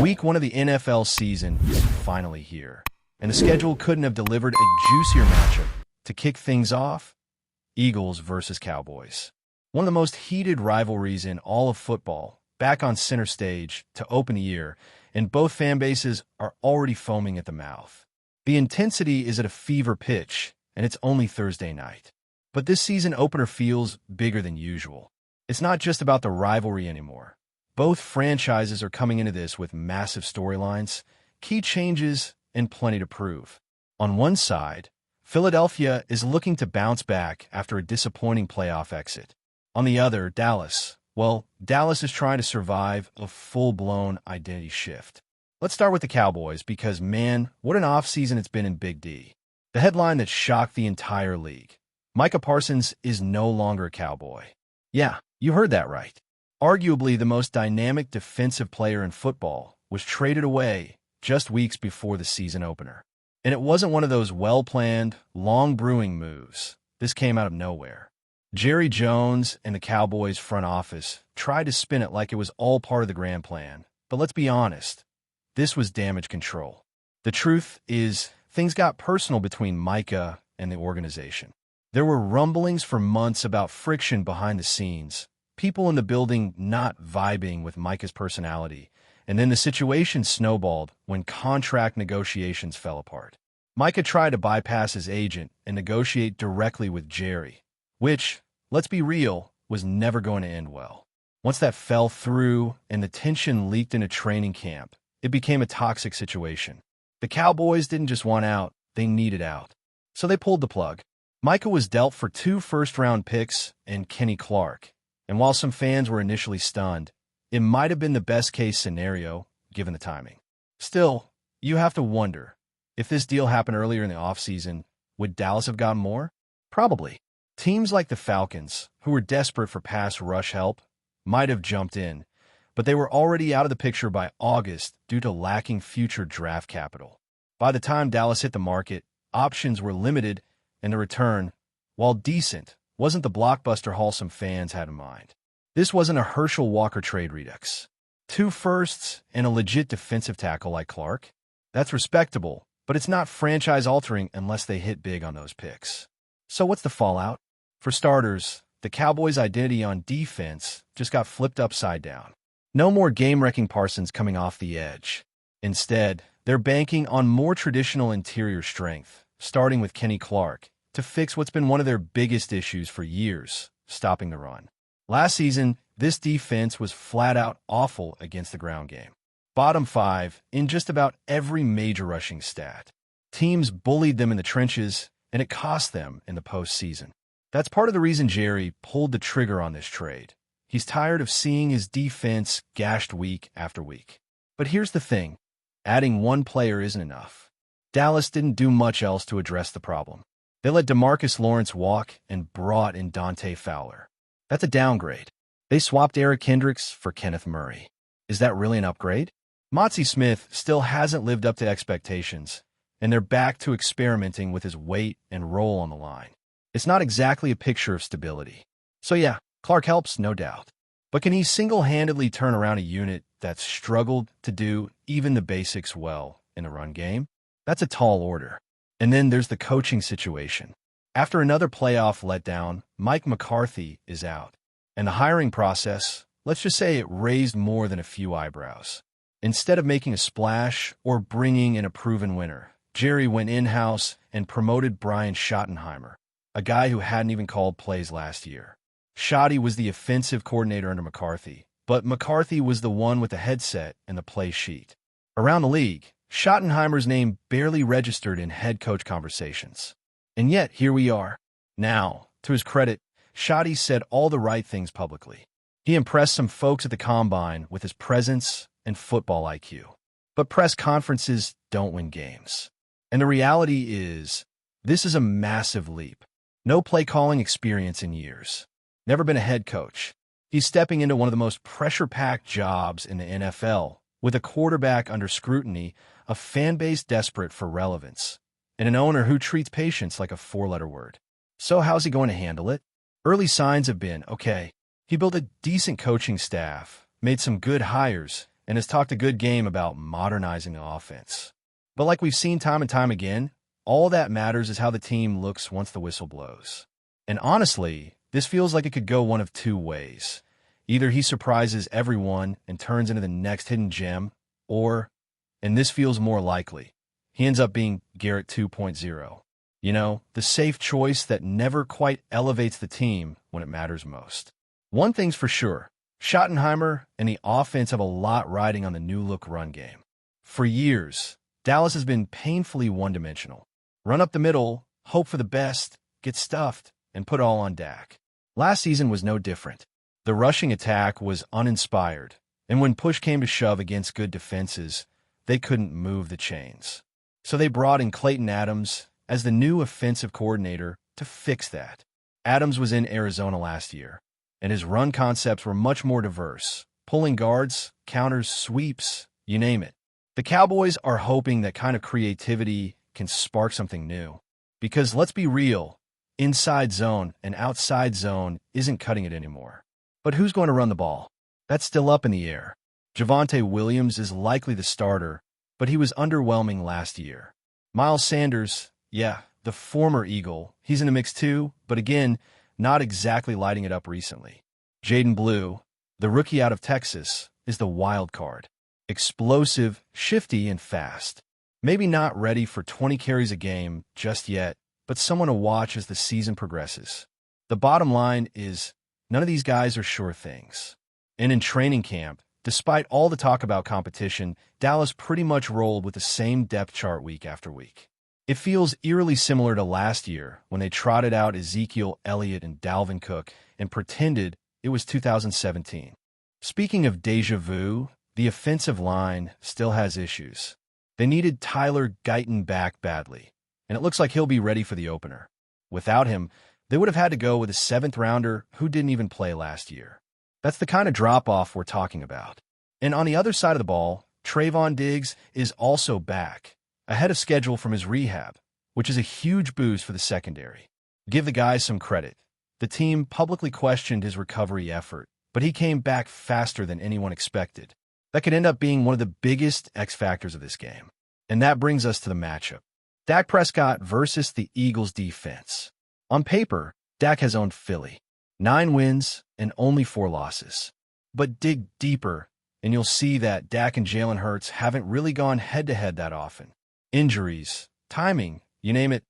Week 1 of the NFL season is finally here, and the schedule couldn't have delivered a juicier matchup. To kick things off, Eagles versus Cowboys. One of the most heated rivalries in all of football, back on center stage to open the year, and both fan bases are already foaming at the mouth. The intensity is at a fever pitch, and it's only Thursday night. But this season opener feels bigger than usual. It's not just about the rivalry anymore. Both franchises are coming into this with massive storylines, key changes, and plenty to prove. On one side, Philadelphia is looking to bounce back after a disappointing playoff exit. On the other, Dallas. Well, Dallas is trying to survive a full-blown identity shift. Let's start with the Cowboys because, man, what an offseason it's been in Big D. The headline that shocked the entire league. Micah Parsons is no longer a Cowboy. Yeah, you heard that right. Arguably the most dynamic defensive player in football was traded away just weeks before the season opener. And it wasn't one of those well-planned, long-brewing moves. This came out of nowhere. Jerry Jones and the Cowboys front office tried to spin it like it was all part of the grand plan. But let's be honest, this was damage control. The truth is, things got personal between Micah and the organization. There were rumblings for months about friction behind the scenes, people in the building not vibing with Micah's personality, and then the situation snowballed when contract negotiations fell apart. Micah tried to bypass his agent and negotiate directly with Jerry, which, let's be real, was never going to end well. Once that fell through and the tension leaked into training camp, it became a toxic situation. The Cowboys didn't just want out, they needed out. So they pulled the plug. Micah was dealt for 2 first-round picks and Kenny Clark, and while some fans were initially stunned, it might have been the best-case scenario given the timing. Still, you have to wonder, if this deal happened earlier in the offseason, would Dallas have gotten more? Probably. Teams like the Falcons, who were desperate for pass rush help, might have jumped in, but they were already out of the picture by August due to lacking future draft capital. By the time Dallas hit the market, options were limited, and the return, while decent, wasn't the blockbuster haul some fans had in mind. This wasn't a Herschel Walker trade redux. 2 firsts and a legit defensive tackle like Clark? That's respectable, but it's not franchise-altering unless they hit big on those picks. So what's the fallout? For starters, the Cowboys' identity on defense just got flipped upside down. No more game-wrecking Parsons coming off the edge. Instead, they're banking on more traditional interior strength, starting with Kenny Clark, to fix what's been one of their biggest issues for years, stopping the run. Last season, this defense was flat-out awful against the ground game. Bottom 5 in just about every major rushing stat. Teams bullied them in the trenches, and it cost them in the postseason. That's part of the reason Jerry pulled the trigger on this trade. He's tired of seeing his defense gashed week after week. But here's the thing. Adding one player isn't enough. Dallas didn't do much else to address the problem. They let DeMarcus Lawrence walk and brought in Dante Fowler. That's a downgrade. They swapped Eric Hendricks for Kenneth Murray. Is that really an upgrade? Motzie Smith still hasn't lived up to expectations, and they're back to experimenting with his weight and role on the line. It's not exactly a picture of stability. So yeah, Clark helps, no doubt. But can he single-handedly turn around a unit that's struggled to do even the basics well in the run game? That's a tall order. And then there's the coaching situation. After another playoff letdown, Mike McCarthy is out. And the hiring process, let's just say it raised more than a few eyebrows. Instead of making a splash or bringing in a proven winner, Jerry went in-house and promoted Brian Schottenheimer, a guy who hadn't even called plays last year. Schotty was the offensive coordinator under McCarthy, but McCarthy was the one with the headset and the play sheet. Around the league, Schottenheimer's name barely registered in head coach conversations. And yet, here we are. Now, to his credit, Schotty said all the right things publicly. He impressed some folks at the Combine with his presence and football IQ. But press conferences don't win games. And the reality is, this is a massive leap. No play-calling experience in years. Never been a head coach. He's stepping into one of the most pressure-packed jobs in the NFL, with a quarterback under scrutiny, a fan base desperate for relevance, and an owner who treats patience like a 4-letter word. So how's he going to handle it? Early signs have been, okay, he built a decent coaching staff, made some good hires, and has talked a good game about modernizing the offense. But like we've seen time and time again, all that matters is how the team looks once the whistle blows. And honestly, this feels like it could go one of two ways. Either he surprises everyone and turns into the next hidden gem, or, and this feels more likely, he ends up being Garrett 2.0. You know, the safe choice that never quite elevates the team when it matters most. One thing's for sure, Schottenheimer and the offense have a lot riding on the new-look run game. For years, Dallas has been painfully one-dimensional. Run up the middle, hope for the best, get stuffed, and put all on Dak. Last season was no different. The rushing attack was uninspired, and when push came to shove against good defenses, they couldn't move the chains. So they brought in Clayton Adams as the new offensive coordinator to fix that. Adams was in Arizona last year, and his run concepts were much more diverse. Pulling guards, counters, sweeps, you name it. The Cowboys are hoping that kind of creativity can spark something new. Because let's be real, inside zone and outside zone isn't cutting it anymore. But who's going to run the ball? That's still up in the air. Javonte Williams is likely the starter, but he was underwhelming last year. Miles Sanders, yeah, the former Eagle, he's in the mix too, but again, not exactly lighting it up recently. Jaden Blue, the rookie out of Texas, is the wild card. Explosive, shifty, and fast. Maybe not ready for 20 carries a game just yet, but someone to watch as the season progresses. The bottom line is, none of these guys are sure things. And in training camp, despite all the talk about competition, Dallas pretty much rolled with the same depth chart week after week. It feels eerily similar to last year when they trotted out Ezekiel Elliott and Dalvin Cook and pretended it was 2017. Speaking of déjà vu, the offensive line still has issues. They needed Tyler Guyton back badly, and it looks like he'll be ready for the opener. Without him, they would have had to go with a seventh-rounder who didn't even play last year. That's the kind of drop-off we're talking about. And on the other side of the ball, Trayvon Diggs is also back, ahead of schedule from his rehab, which is a huge boost for the secondary. Give the guy some credit. The team publicly questioned his recovery effort, but he came back faster than anyone expected. That could end up being one of the biggest X factors of this game. And that brings us to the matchup. Dak Prescott versus the Eagles defense. On paper, Dak has owned Philly. 9 wins and only 4 losses. But dig deeper, and you'll see that Dak and Jalen Hurts haven't really gone head-to-head that often. Injuries, timing, you name it,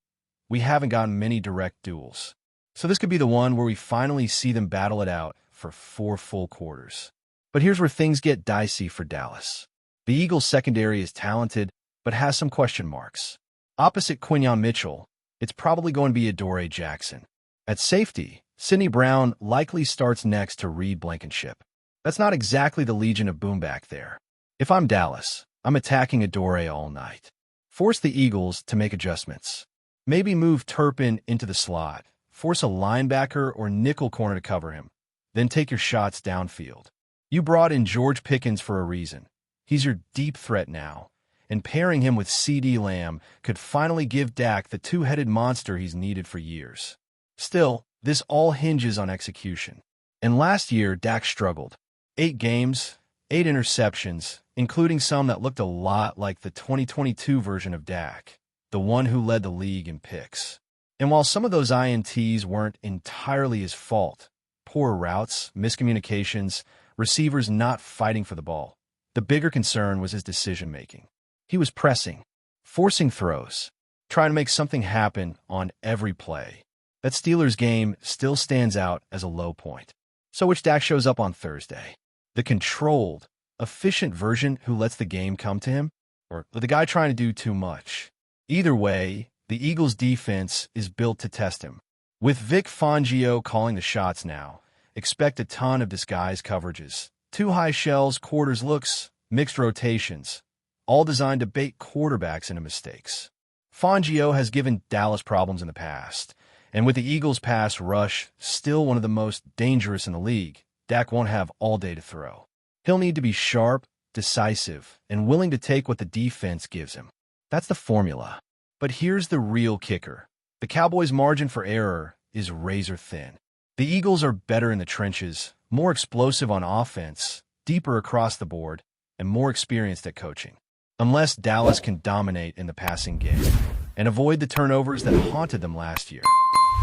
we haven't gotten many direct duels. So this could be the one where we finally see them battle it out for 4 full quarters. But here's where things get dicey for Dallas. The Eagles' secondary is talented, but has some question marks. Opposite Quinyon Mitchell, it's probably going to be Adoree Jackson. At safety, Sidney Brown likely starts next to Reed Blankenship. That's not exactly the Legion of Boom back there. If I'm Dallas, I'm attacking Adoree all night. Force the Eagles to make adjustments. Maybe move Turpin into the slot, force a linebacker or nickel corner to cover him, then take your shots downfield. You brought in George Pickens for a reason. He's your deep threat now, and pairing him with CeeDee Lamb could finally give Dak the two-headed monster he's needed for years. Still, this all hinges on execution. And last year, Dak struggled. 8 games, 8 interceptions, including some that looked a lot like the 2022 version of Dak, the one who led the league in picks. And while some of those INTs weren't entirely his fault, poor routes, miscommunications, receivers not fighting for the ball, the bigger concern was his decision-making. He was pressing, forcing throws, trying to make something happen on every play. That Steelers game still stands out as a low point. So which Dak shows up on Thursday? The controlled, efficient version who lets the game come to him? Or the guy trying to do too much? Either way, the Eagles' defense is built to test him. With Vic Fangio calling the shots now, expect a ton of disguised coverages. 2 high shells, quarters looks, mixed rotations, all designed to bait quarterbacks into mistakes. Fangio has given Dallas problems in the past, and with the Eagles' pass rush still one of the most dangerous in the league, Dak won't have all day to throw. He'll need to be sharp, decisive, and willing to take what the defense gives him. That's the formula. But here's the real kicker. The Cowboys' margin for error is razor thin. The Eagles are better in the trenches, more explosive on offense, deeper across the board, and more experienced at coaching. Unless Dallas can dominate in the passing game and avoid the turnovers that haunted them last year,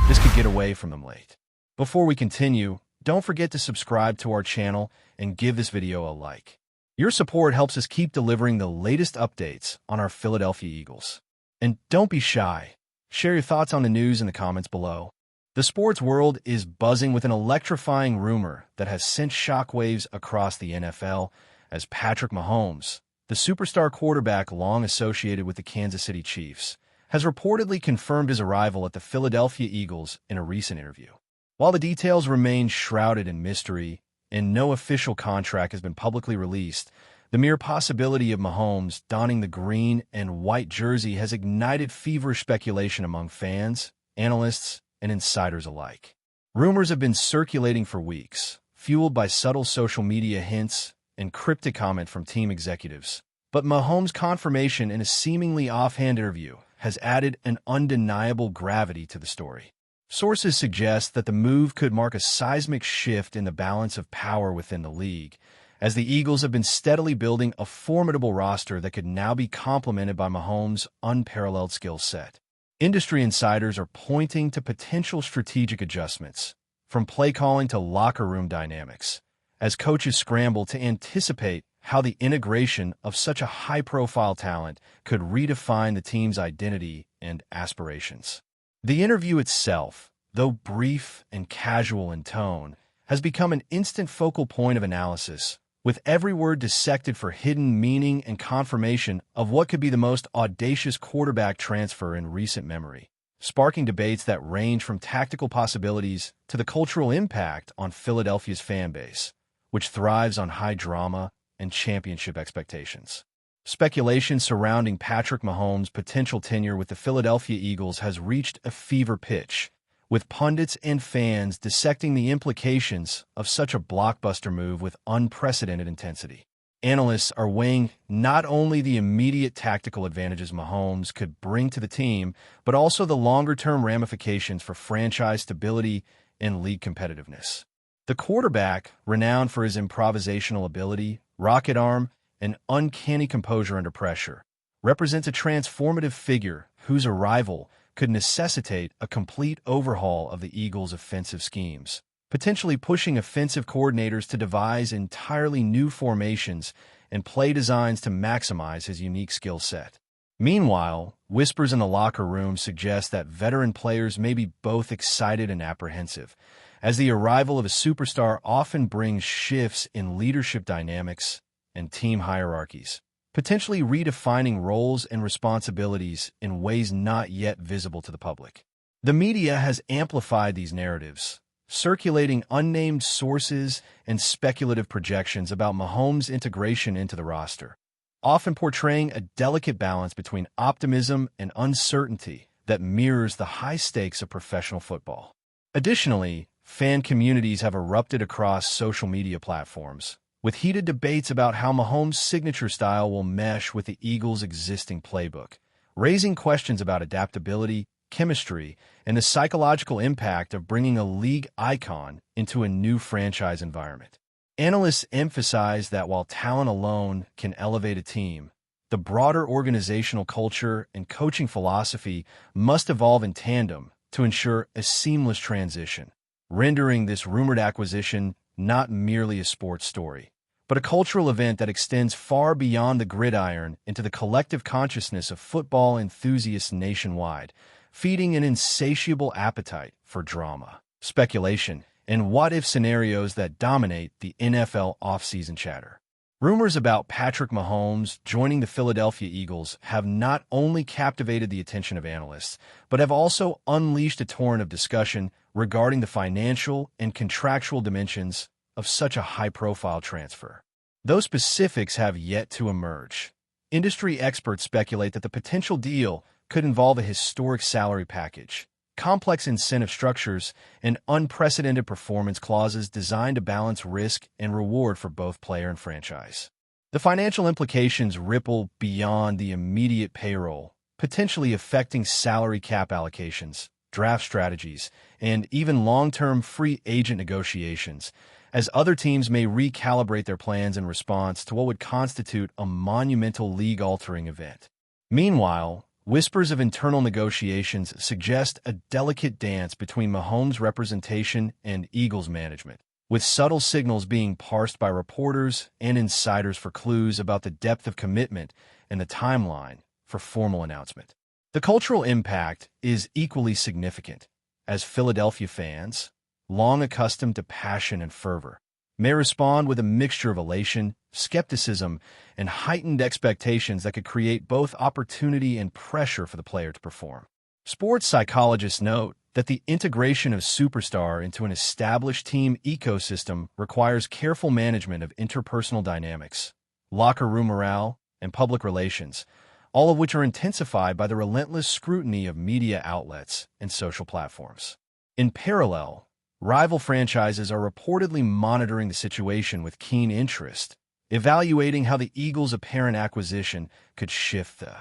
this could get away from them late. Before we continue, don't forget to subscribe to our channel and give this video a like. Your support helps us keep delivering the latest updates on our Philadelphia Eagles. And don't be shy. Share your thoughts on the news in the comments below. The sports world is buzzing with an electrifying rumor that has sent shockwaves across the NFL as Patrick Mahomes, the superstar quarterback long associated with the Kansas City Chiefs, has reportedly confirmed his arrival at the Philadelphia Eagles in a recent interview. While the details remain shrouded in mystery and no official contract has been publicly released, the mere possibility of Mahomes donning the green and white jersey has ignited feverish speculation among fans, analysts, and insiders alike. Rumors have been circulating for weeks, fueled by subtle social media hints and cryptic comment from team executives. But Mahomes' confirmation in a seemingly offhand interview has added an undeniable gravity to the story. Sources suggest that the move could mark a seismic shift in the balance of power within the league, as the Eagles have been steadily building a formidable roster that could now be complemented by Mahomes' unparalleled skill set. Industry insiders are pointing to potential strategic adjustments, from play calling to locker room dynamics, as coaches scramble to anticipate how the integration of such a high-profile talent could redefine the team's identity and aspirations. The interview itself, though brief and casual in tone, has become an instant focal point of analysis, with every word dissected for hidden meaning and confirmation of what could be the most audacious quarterback transfer in recent memory, sparking debates that range from tactical possibilities to the cultural impact on Philadelphia's fan base, which thrives on high drama and championship expectations. Speculation surrounding Patrick Mahomes' potential tenure with the Philadelphia Eagles has reached a fever pitch, with pundits and fans dissecting the implications of such a blockbuster move with unprecedented intensity. Analysts are weighing not only the immediate tactical advantages Mahomes could bring to the team, but also the longer-term ramifications for franchise stability and league competitiveness. The quarterback, renowned for his improvisational ability, rocket arm, and uncanny composure under pressure, represents a transformative figure whose arrival could necessitate a complete overhaul of the Eagles' offensive schemes, potentially pushing offensive coordinators to devise entirely new formations and play designs to maximize his unique skill set. Meanwhile, whispers in the locker room suggest that veteran players may be both excited and apprehensive, as the arrival of a superstar often brings shifts in leadership dynamics and team hierarchies, potentially redefining roles and responsibilities in ways not yet visible to the public. The media has amplified these narratives, circulating unnamed sources and speculative projections about Mahomes' integration into the roster, often portraying a delicate balance between optimism and uncertainty that mirrors the high stakes of professional football. Additionally, fan communities have erupted across social media platforms, with heated debates about how Mahomes' signature style will mesh with the Eagles' existing playbook, raising questions about adaptability, chemistry, and the psychological impact of bringing a league icon into a new franchise environment. Analysts emphasize that while talent alone can elevate a team, the broader organizational culture and coaching philosophy must evolve in tandem to ensure a seamless transition, rendering this rumored acquisition not merely a sports story, but a cultural event that extends far beyond the gridiron into the collective consciousness of football enthusiasts nationwide, feeding an insatiable appetite for drama, speculation, and what-if scenarios that dominate the NFL offseason chatter. Rumors about Patrick Mahomes joining the Philadelphia Eagles have not only captivated the attention of analysts, but have also unleashed a torrent of discussion regarding the financial and contractual dimensions of such a high-profile transfer. Though specifics have yet to emerge, industry experts speculate that the potential deal could involve a historic salary package, complex incentive structures, and unprecedented performance clauses designed to balance risk and reward for both player and franchise. The financial implications ripple beyond the immediate payroll, potentially affecting salary cap allocations, draft strategies, and even long-term free agent negotiations, as other teams may recalibrate their plans in response to what would constitute a monumental league-altering event. Meanwhile, whispers of internal negotiations suggest a delicate dance between Mahomes' representation and Eagles management, with subtle signals being parsed by reporters and insiders for clues about the depth of commitment and the timeline for formal announcement. The cultural impact is equally significant, as Philadelphia fans, long accustomed to passion and fervor, may respond with a mixture of elation, skepticism, and heightened expectations that could create both opportunity and pressure for the player to perform. Sports psychologists note that the integration of superstar into an established team ecosystem requires careful management of interpersonal dynamics, locker room morale, and public relations, all of which are intensified by the relentless scrutiny of media outlets and social platforms. In parallel, rival franchises are reportedly monitoring the situation with keen interest, evaluating how the Eagles' apparent acquisition could shift the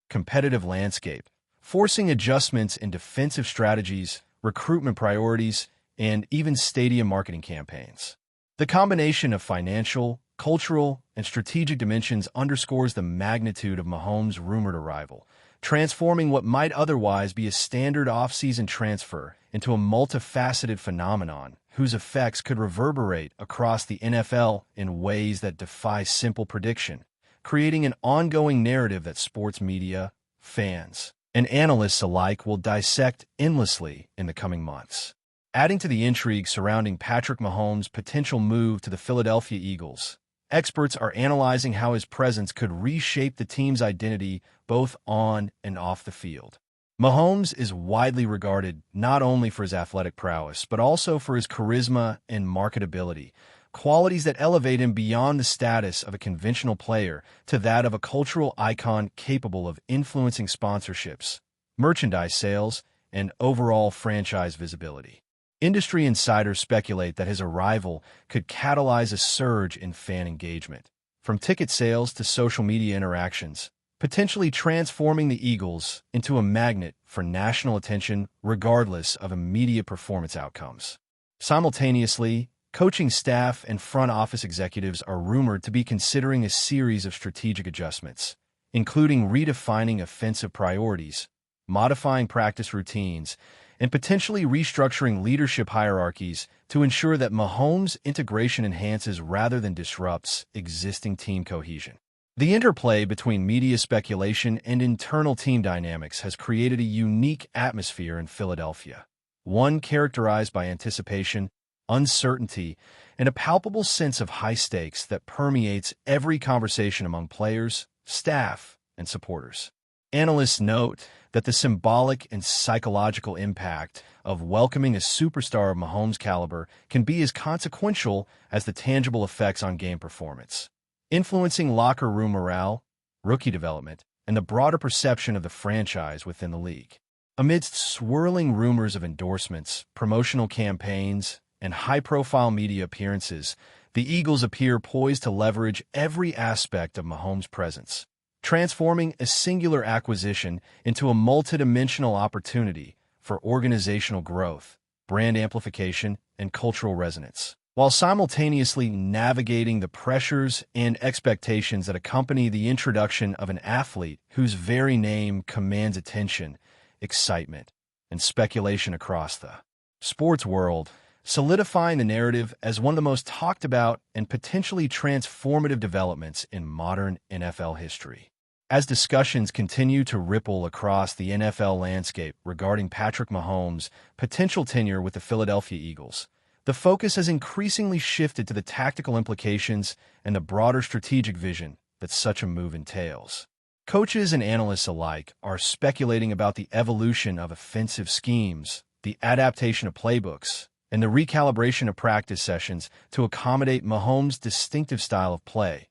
competitive landscape, forcing adjustments in defensive strategies, recruitment priorities, and even stadium marketing campaigns. The combination of financial, cultural, and strategic dimensions underscores the magnitude of Mahomes' rumored arrival, transforming what might otherwise be a standard off-season transfer into a multifaceted phenomenon whose effects could reverberate across the NFL in ways that defy simple prediction, creating an ongoing narrative that sports media, fans, and analysts alike will dissect endlessly in the coming months. Adding to the intrigue surrounding Patrick Mahomes' potential move to the Philadelphia Eagles, experts are analyzing how his presence could reshape the team's identity both on and off the field. Mahomes is widely regarded not only for his athletic prowess, but also for his charisma and marketability, qualities that elevate him beyond the status of a conventional player to that of a cultural icon capable of influencing sponsorships, merchandise sales, and overall franchise visibility. Industry insiders speculate that his arrival could catalyze a surge in fan engagement, from ticket sales to social media interactions, potentially transforming the Eagles into a magnet for national attention regardless of immediate performance outcomes. Simultaneously, coaching staff and front office executives are rumored to be considering a series of strategic adjustments, including redefining offensive priorities, modifying practice routines, and potentially restructuring leadership hierarchies to ensure that Mahomes' integration enhances rather than disrupts existing team cohesion. The interplay between media speculation and internal team dynamics has created a unique atmosphere in Philadelphia, one characterized by anticipation, uncertainty, and a palpable sense of high stakes that permeates every conversation among players, staff, and supporters. Analysts note that the symbolic and psychological impact of welcoming a superstar of Mahomes' caliber can be as consequential as the tangible effects on game performance, influencing locker room morale, rookie development, and the broader perception of the franchise within the league. Amidst swirling rumors of endorsements, promotional campaigns, and high-profile media appearances, the Eagles appear poised to leverage every aspect of Mahomes' presence, transforming a singular acquisition into a multidimensional opportunity for organizational growth, brand amplification, and cultural resonance, while simultaneously navigating the pressures and expectations that accompany the introduction of an athlete whose very name commands attention, excitement, and speculation across the sports world, solidifying the narrative as one of the most talked about and potentially transformative developments in modern NFL history. As discussions continue to ripple across the NFL landscape regarding Patrick Mahomes' potential tenure with the Philadelphia Eagles, the focus has increasingly shifted to the tactical implications and the broader strategic vision that such a move entails. Coaches and analysts alike are speculating about the evolution of offensive schemes, the adaptation of playbooks, and the recalibration of practice sessions to accommodate Mahomes' distinctive style of play,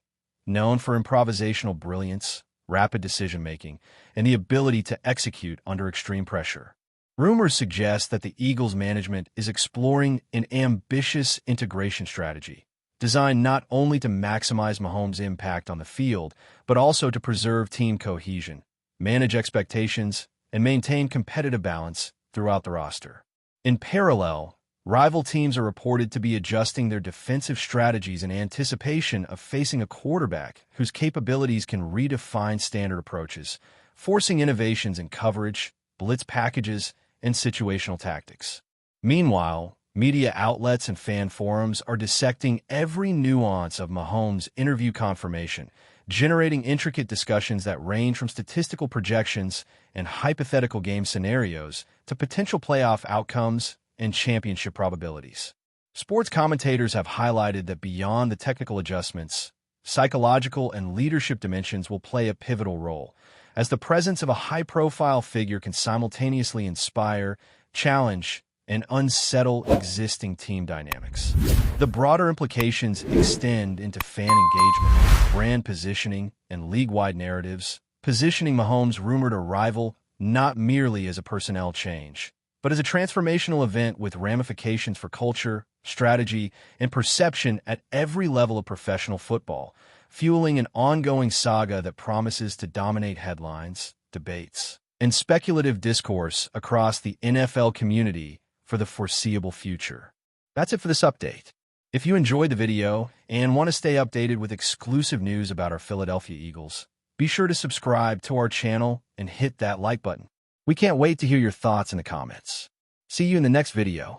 known for improvisational brilliance, rapid decision-making, and the ability to execute under extreme pressure. Rumors suggest that the Eagles management is exploring an ambitious integration strategy, designed not only to maximize Mahomes' impact on the field, but also to preserve team cohesion, manage expectations, and maintain competitive balance throughout the roster. In parallel, Rival teams are reported to be adjusting their defensive strategies in anticipation of facing a quarterback whose capabilities can redefine standard approaches, forcing innovations in coverage, blitz packages, and situational tactics. Meanwhile, media outlets and fan forums are dissecting every nuance of Mahomes' interview confirmation, generating intricate discussions that range from statistical projections and hypothetical game scenarios to potential playoff outcomes and championship probabilities. Sports commentators have highlighted that beyond the technical adjustments, psychological and leadership dimensions will play a pivotal role, as the presence of a high-profile figure can simultaneously inspire, challenge, and unsettle existing team dynamics. The broader implications extend into fan engagement, brand positioning, and league-wide narratives, positioning Mahomes' rumored arrival not merely as a personnel change, but as a transformational event with ramifications for culture, strategy, and perception at every level of professional football, fueling an ongoing saga that promises to dominate headlines, debates, and speculative discourse across the NFL community for the foreseeable future. That's it for this update. If you enjoyed the video and want to stay updated with exclusive news about our Philadelphia Eagles, be sure to subscribe to our channel and hit that like button. We can't wait to hear your thoughts in the comments. See you in the next video.